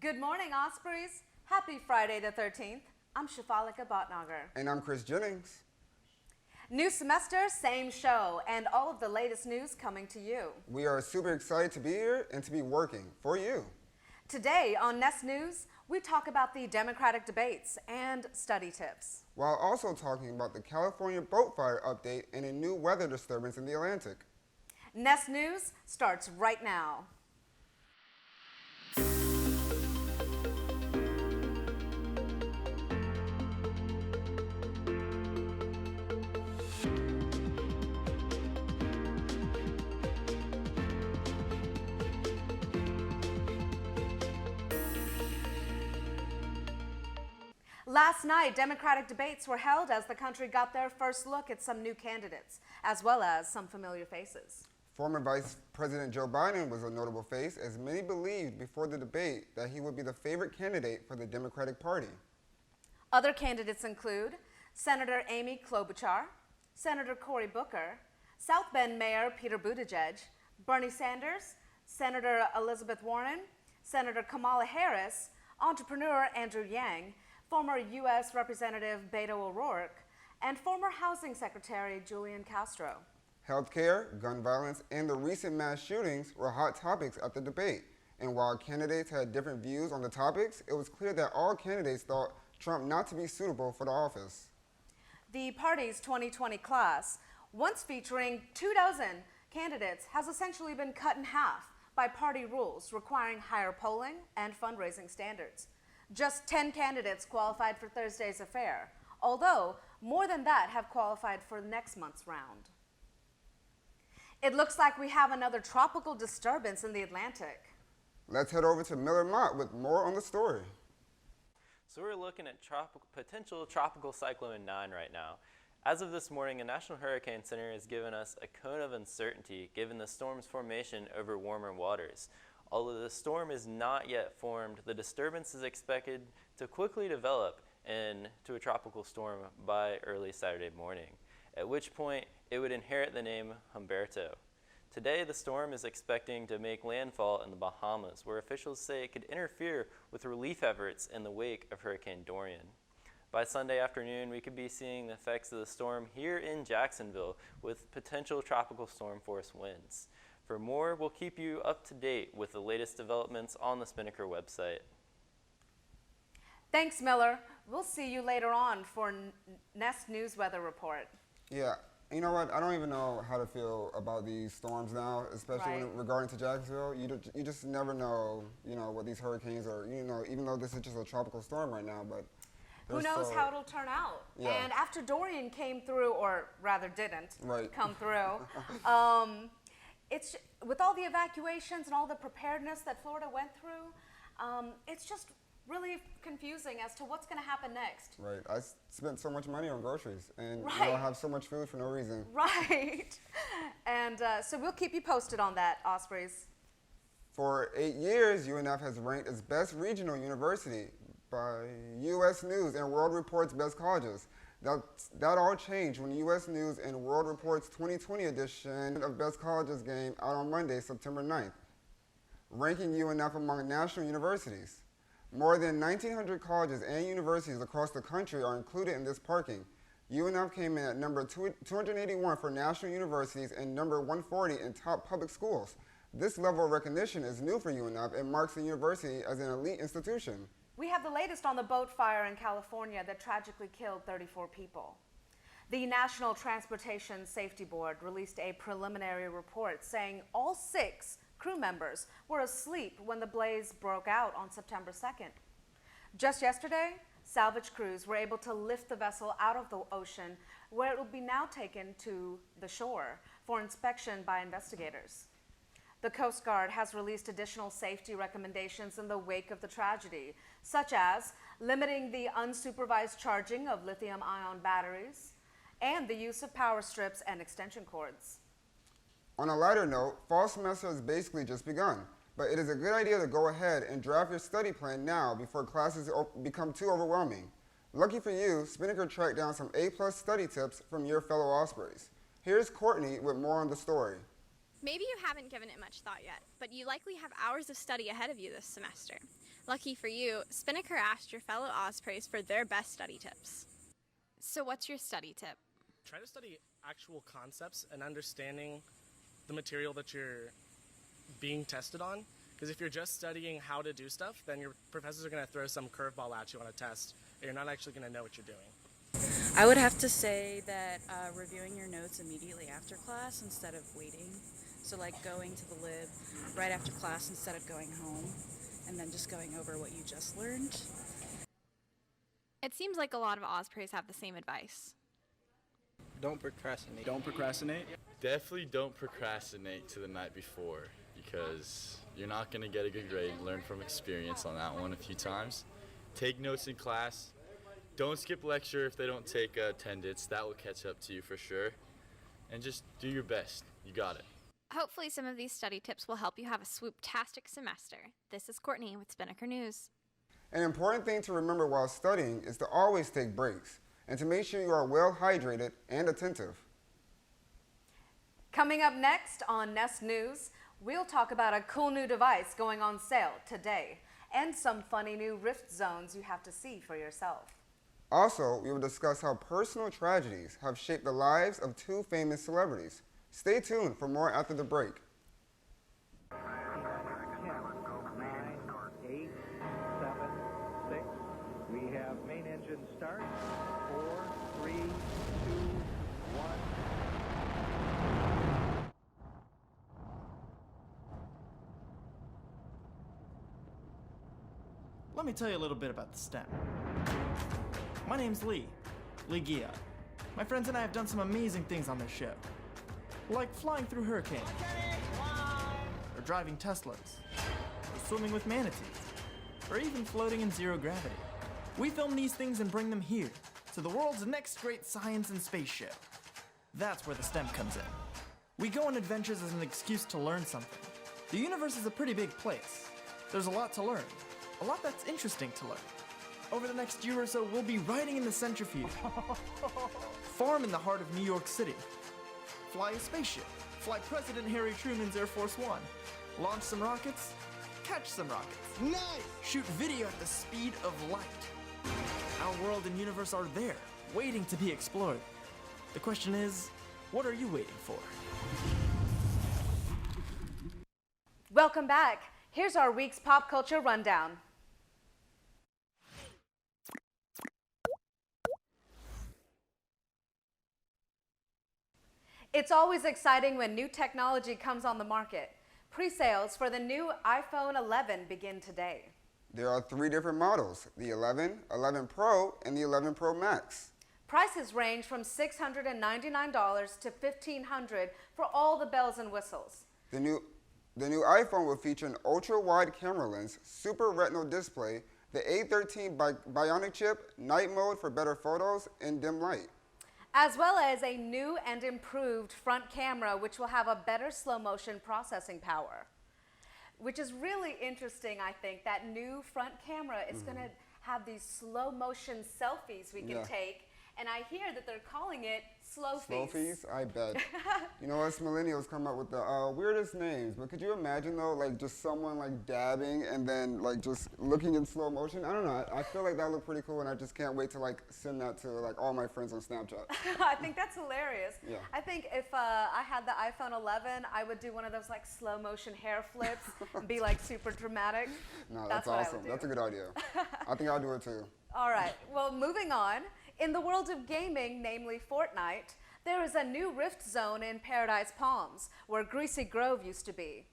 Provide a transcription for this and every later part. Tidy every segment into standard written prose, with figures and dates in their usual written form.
Good morning, Ospreys. Happy Friday the 13th. I'm Sheifalika And I'm Chris Jennings. New semester, same show, and all of the latest news coming to you. We are super excited to be here and to be working for you. Today on Nest News, we talk about the Democratic debates and study tips, while also talking about the California boat fire update and a new weather disturbance in the Atlantic. Nest News starts right now. Last night, Democratic debates were held as the country got their first look at some new candidates, as well as some familiar faces. Former Vice President Joe Biden was a notable face, as many believed before the debate that he would be the favorite candidate for the Democratic Party. Other candidates include Senator Amy Klobuchar, Senator Cory Booker, South Bend Mayor Peter Buttigieg, Bernie Sanders, Senator Elizabeth Warren, Senator Kamala Harris, entrepreneur Andrew Yang, former U.S. Representative Beto O'Rourke, and former Housing Secretary Julian Castro. Healthcare, gun violence, and the recent mass shootings were hot topics at the debate. And while candidates had different views on the topics, it was clear that all candidates thought Trump not to be suitable for the office. The party's 2020 class, once featuring 24 candidates, has essentially been cut in half by party rules requiring higher polling and fundraising standards. Just 10 candidates qualified for Thursday's affair, although more than that have qualified for next month's round. It looks like we have another tropical disturbance in the Atlantic. Let's head over to Miller Mott with more on the story. So we're looking at potential tropical cyclone 9 right now. As of this morning, the National Hurricane Center has given us a cone of uncertainty given the storm's formation over warmer waters. Although the storm is not yet formed, the disturbance is expected to quickly develop into a tropical storm by early Saturday morning, at which point it would inherit the name Humberto. Today, the storm is expecting to make landfall in the Bahamas, where officials say it could interfere with relief efforts in the wake of Hurricane Dorian. By Sunday afternoon, we could be seeing the effects of the storm here in Jacksonville with potential tropical storm force winds. For more, we'll keep you up to date with the latest developments on the Spinnaker website. Thanks, Miller. We'll see you later on for Nest News Weather Report. Yeah, you know what? I don't even know how to feel about these storms now, especially regarding to Jacksonville. You just never know, what these hurricanes are, even though this is just a tropical storm right now, but who knows how it'll turn out? Yeah. And after Dorian came through, or rather didn't come through, it's with all the evacuations and all the preparedness that Florida went through, it's just really confusing as to what's going to happen next. Right. I spent so much money on groceries, and I have so much food for no reason. Right. And so we'll keep you posted on that, Ospreys. For 8 years, UNF has ranked as best regional university by U.S. News and World Report's Best Colleges. That all changed when U.S. News and World Report's 2020 edition of Best Colleges came out on Monday, September 9th, ranking UNF among national universities. More than 1,900 colleges and universities across the country are included in this ranking. UNF came in at number 281 for national universities and number 140 in top public schools. This level of recognition is new for UNF and marks the university as an elite institution. We have the latest on the boat fire in California that tragically killed 34 people. The National Transportation Safety Board released a preliminary report saying all 6 crew members were asleep when the blaze broke out on September 2nd. Just yesterday, salvage crews were able to lift the vessel out of the ocean, where it will be now taken to the shore for inspection by investigators. The Coast Guard has released additional safety recommendations in the wake of the tragedy, such as limiting the unsupervised charging of lithium-ion batteries and the use of power strips and extension cords. On a lighter note, fall semester has basically just begun, but it is a good idea to go ahead and draft your study plan now before classes become too overwhelming. Lucky for you, Spinnaker tracked down some A+ study tips from your fellow Ospreys. Here's Courtney with more on the story. Maybe you haven't given it much thought yet, but you likely have hours of study ahead of you this semester. Lucky for you, Spinnaker asked your fellow Ospreys for their best study tips. So what's your study tip? Try to study actual concepts and understanding the material that you're being tested on. Because if you're just studying how to do stuff, then your professors are going to throw some curveball at you on a test, and you're not actually going to know what you're doing. I would have to say that reviewing your notes immediately after class instead of waiting. So like going to the lib right after class instead of going home and then just going over what you just learned. It seems like a lot of Ospreys have the same advice. Don't procrastinate. Don't procrastinate. Definitely don't procrastinate to the night before, because you're not going to get a good grade. Learn from experience on that one a few times. Take notes in class. Don't skip lecture if they don't take attendance. That will catch up to you for sure. And just do your best. You got it. Hopefully some of these study tips will help you have a swoop-tastic semester. This is Courtney with Spinnaker News. An important thing to remember while studying is to always take breaks and to make sure you are well hydrated and attentive. Coming up next on Nest News, we'll talk about a cool new device going on sale today and some funny new rift zones you have to see for yourself. Also, we will discuss how personal tragedies have shaped the lives of two famous celebrities. Stay tuned for more after the break. 10, 9, 8, 7, 6. We have main engine start. 4, 3, 2, 1. Let me tell you a little bit about the STEM. My name's Lee Gia. My friends and I have done some amazing things on this show, like flying through hurricanes, or driving Teslas, or swimming with manatees, or even floating in zero gravity. We film these things and bring them here, to the world's next great science and space show. That's where the STEM comes in. We go on adventures as an excuse to learn something. The universe is a pretty big place. There's a lot to learn, a lot that's interesting to learn. Over the next year or so, we'll be riding in the centrifuge, farm in the heart of New York City, fly a spaceship, fly President Harry Truman's Air Force One, launch some rockets, catch some rockets, nice! Shoot video at the speed of light. Our world and universe are there, waiting to be explored. The question is, what are you waiting for? Welcome back. Here's our week's pop culture rundown. It's always exciting when new technology comes on the market. Pre-sales for the new iPhone 11 begin today. There are 3 different models, the 11, 11 Pro, and the 11 Pro Max. Prices range from $699 to $1,500 for all the bells and whistles. The new iPhone will feature an ultra-wide camera lens, super retinal display, the A13 Bionic chip, night mode for better photos, and dim light. As well as a new and improved front camera, which will have a better slow motion processing power. Which is really interesting, I think. That new front camera is going to have these slow motion selfies we can take. And I hear that they're calling it Slow-fies. Slow-fies? I bet. You know, us millennials come up with the weirdest names, but could you imagine though, like just someone like dabbing and then like just looking in slow motion? I don't know, I feel like that looked pretty cool and I just can't wait to like send that to like all my friends on Snapchat. I think that's hilarious. Yeah. I think if I had the iPhone 11, I would do one of those like slow motion hair flips and be like super dramatic. No, that's awesome. That's a good idea. I think I'll do it too. All right, well, moving on. In the world of gaming, namely Fortnite, there is a new rift zone in Paradise Palms, where Greasy Grove used to be.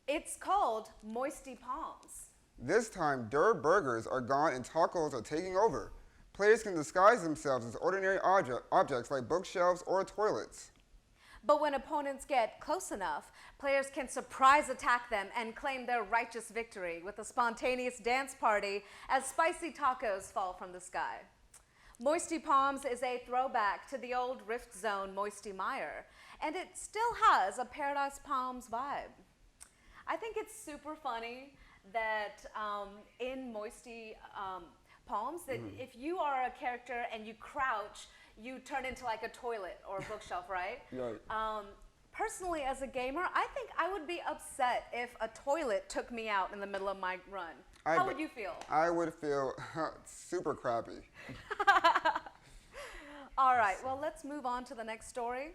It's called Moisty Palms. This time, dirt burgers are gone and tacos are taking over. Players can disguise themselves as ordinary objects like bookshelves or toilets. But when opponents get close enough, players can surprise attack them and claim their righteous victory with a spontaneous dance party as spicy tacos fall from the sky. Moisty Palms is a throwback to the old Rift Zone Moisty Mire, and it still has a Paradise Palms vibe. I think it's super funny that in Moisty Palms, that if you are a character and you crouch, you turn into like a toilet or a bookshelf, right? Right. Personally, as a gamer, I think I would be upset if a toilet took me out in the middle of my run. How would you feel? I would feel super crappy. All right, well, let's move on to the next story.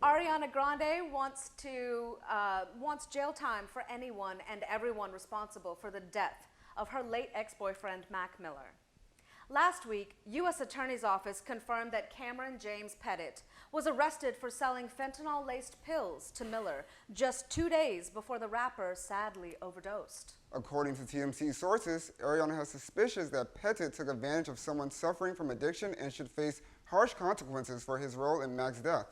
Ariana Grande wants jail time for anyone and everyone responsible for the death of her late ex-boyfriend, Mac Miller. Last week, U.S. Attorney's Office confirmed that Cameron James Pettit was arrested for selling fentanyl-laced pills to Miller just 2 days before the rapper sadly overdosed. According to TMZ sources, Ariana has suspicions that Pettit took advantage of someone suffering from addiction and should face harsh consequences for his role in Mac's death.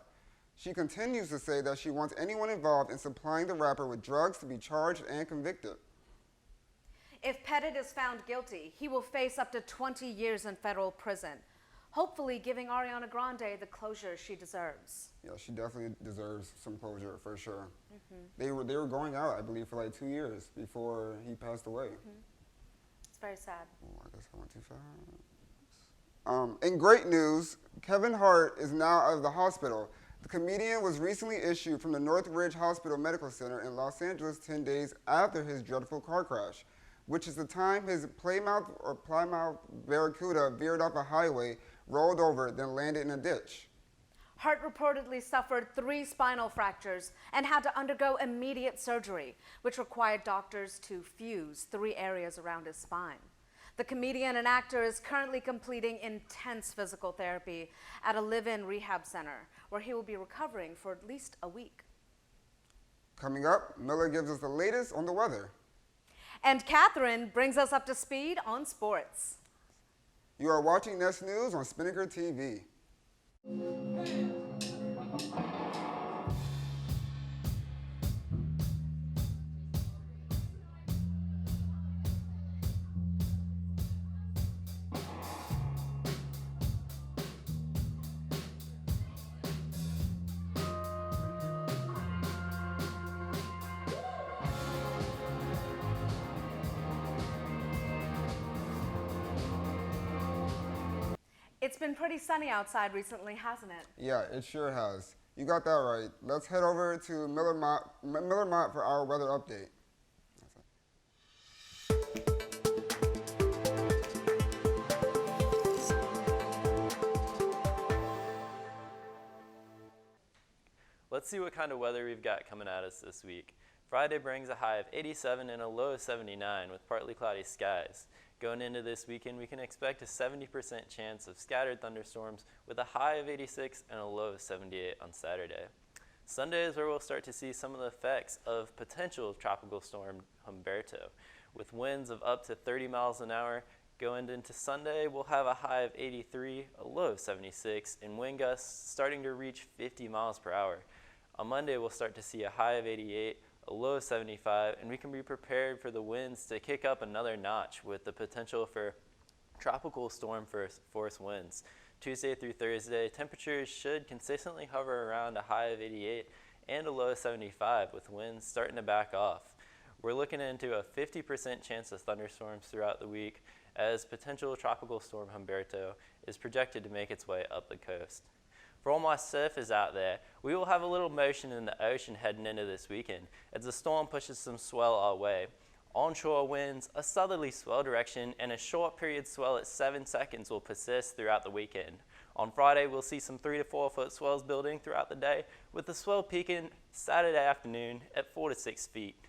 She continues to say that she wants anyone involved in supplying the rapper with drugs to be charged and convicted. If Pettit is found guilty, he will face up to 20 years in federal prison, hopefully giving Ariana Grande the closure she deserves. Yeah, she definitely deserves some closure for sure. They were going out, I believe, for like 2 years before he passed away. It's very sad. Oh, I guess I went too fast. In great news, Kevin Hart is now out of the hospital. The comedian was recently issued from the Northridge Hospital Medical Center in Los Angeles 10 days after his dreadful car crash, which is the time his Plymouth Barracuda veered off a highway, rolled over, then landed in a ditch. Hart reportedly suffered 3 spinal fractures and had to undergo immediate surgery, which required doctors to fuse 3 areas around his spine. The comedian and actor is currently completing intense physical therapy at a live-in rehab center, where he will be recovering for at least a week. Coming up, Miller gives us the latest on the weather. And Catherine brings us up to speed on sports. You are watching Nest News on Spinnaker TV. It's been pretty sunny outside recently, hasn't it? Yeah, it sure has. You got that right. Let's head over to Miller Mott for our weather update. Let's see what kind of weather we've got coming at us this week. Friday brings a high of 87 and a low of 79 with partly cloudy skies. Going into this weekend, we can expect a 70% chance of scattered thunderstorms with a high of 86 and a low of 78 on Saturday. Sunday is where we'll start to see some of the effects of potential tropical storm Humberto. With winds of up to 30 miles an hour, going into Sunday, we'll have a high of 83, a low of 76, and wind gusts starting to reach 50 miles per hour. On Monday, we'll start to see a high of 88, a low of 75, and we can be prepared for the winds to kick up another notch with the potential for tropical storm force winds. Tuesday through Thursday, temperatures should consistently hover around a high of 88 and a low of 75 with winds starting to back off. We're looking into a 50% chance of thunderstorms throughout the week as potential tropical storm Humberto is projected to make its way up the coast. For all my surfers out there, we will have a little motion in the ocean heading into this weekend as the storm pushes some swell our way. Onshore winds, a southerly swell direction, and a short period swell at 7 seconds will persist throughout the weekend. On Friday, we'll see some 3 to 4 foot swells building throughout the day, with the swell peaking Saturday afternoon at 4 to 6 feet.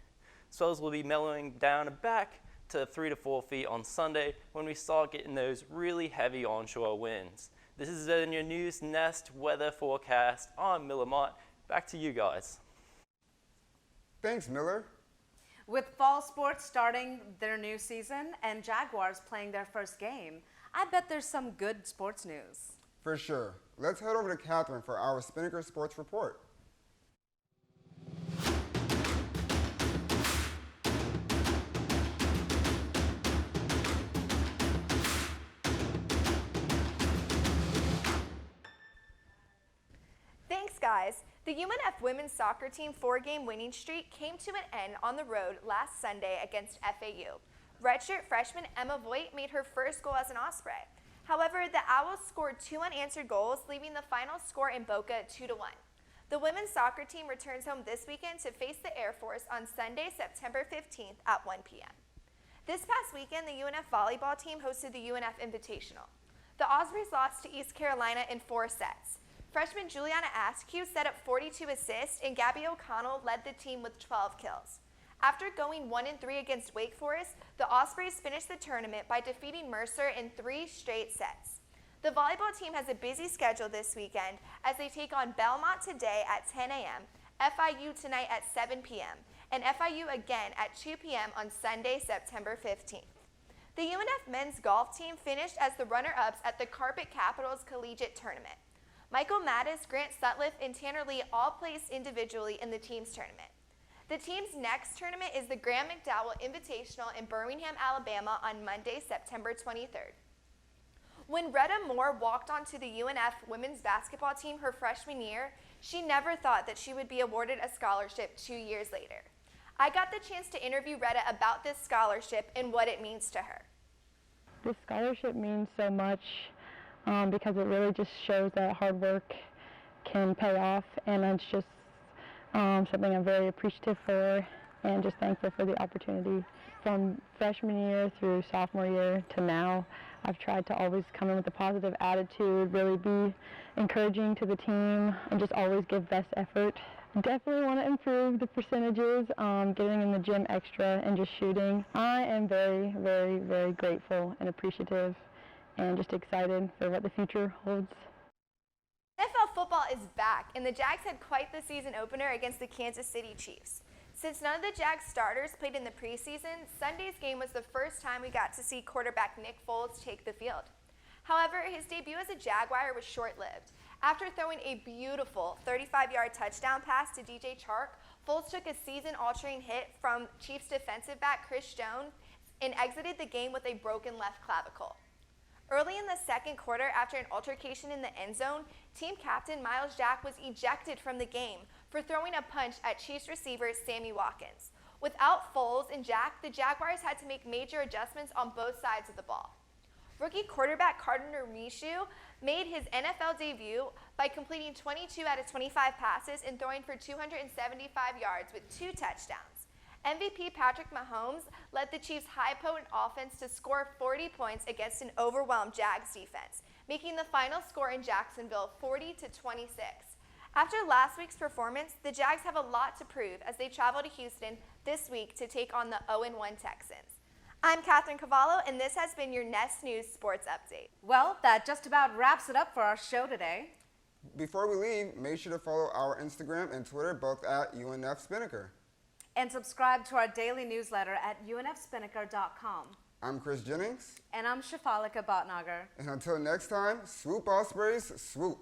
Swells will be mellowing down back to 3 to 4 feet on Sunday when we start getting those really heavy onshore winds. This is your News Nest weather forecast. I'm Miller Mott. Back to you guys. Thanks, Miller. With fall sports starting their new season and Jaguars playing their first game, I bet there's some good sports news. For sure. Let's head over to Catherine for our Spinnaker Sports Report. Thanks, guys. The UNF women's soccer team 4-game winning streak came to an end on the road last Sunday against FAU. Redshirt freshman Emma Voigt made her first goal as an Osprey. However, the Owls scored 2 unanswered goals, leaving the final score in Boca 2-1. The women's soccer team returns home this weekend to face the Air Force on Sunday, September 15th at 1 p.m. This past weekend, the UNF volleyball team hosted the UNF Invitational. The Ospreys lost to East Carolina in 4 sets. Freshman Juliana Askew set up 42 assists, and Gabby O'Connell led the team with 12 kills. After going 1-3 against Wake Forest, the Ospreys finished the tournament by defeating Mercer in 3 straight sets. The volleyball team has a busy schedule this weekend as they take on Belmont today at 10 a.m., FIU tonight at 7 p.m., and FIU again at 2 p.m. on Sunday, September 15th. The UNF men's golf team finished as the runner-ups at the Carpet Capitals Collegiate Tournament. Michael Mattis, Grant Sutliff, and Tanner Lee all placed individually in the team's tournament. The team's next tournament is the Graham McDowell Invitational in Birmingham, Alabama on Monday, September 23rd. When Retta Moore walked onto the UNF women's basketball team her freshman year, she never thought that she would be awarded a scholarship 2 years later. I got the chance to interview Retta about this scholarship and what it means to her. This scholarship means so much because it really just shows that hard work can pay off, and it's just something I'm very appreciative for and just thankful for the opportunity. From freshman year through sophomore year to now, I've tried to always come in with a positive attitude, really be encouraging to the team, and just always give best effort. Definitely want to improve the percentages, getting in the gym extra and just shooting. I am very, very, very grateful and appreciative and just excited for what the future holds. NFL football is back, and the Jags had quite the season opener against the Kansas City Chiefs. Since none of the Jags starters played in the preseason, Sunday's game was the first time we got to see quarterback Nick Foles take the field. However, his debut as a Jaguar was short-lived. After throwing a beautiful 35-yard touchdown pass to DJ Chark, Foles took a season-altering hit from Chiefs defensive back Chris Jones and exited the game with a broken left clavicle. Early in the second quarter, after an altercation in the end zone, team captain Miles Jack was ejected from the game for throwing a punch at Chiefs receiver Sammy Watkins. Without Foles and Jack, the Jaguars had to make major adjustments on both sides of the ball. Rookie quarterback Gardner Minshew made his NFL debut by completing 22 out of 25 passes and throwing for 275 yards with 2 touchdowns. MVP Patrick Mahomes led the Chiefs' high-potent offense to score 40 points against an overwhelmed Jags defense, making the final score in Jacksonville 40-26. After last week's performance, the Jags have a lot to prove as they travel to Houston this week to take on the 0-1 Texans. I'm Catherine Cavallo, and this has been your Nest News Sports Update. Well, that just about wraps it up for our show today. Before we leave, make sure to follow our Instagram and Twitter, both at UNF Spinnaker. And subscribe to our daily newsletter at unfspinnaker.com. I'm Chris Jennings. And I'm Sheifalika Bhatnagar. And until next time, swoop Ospreys, swoop.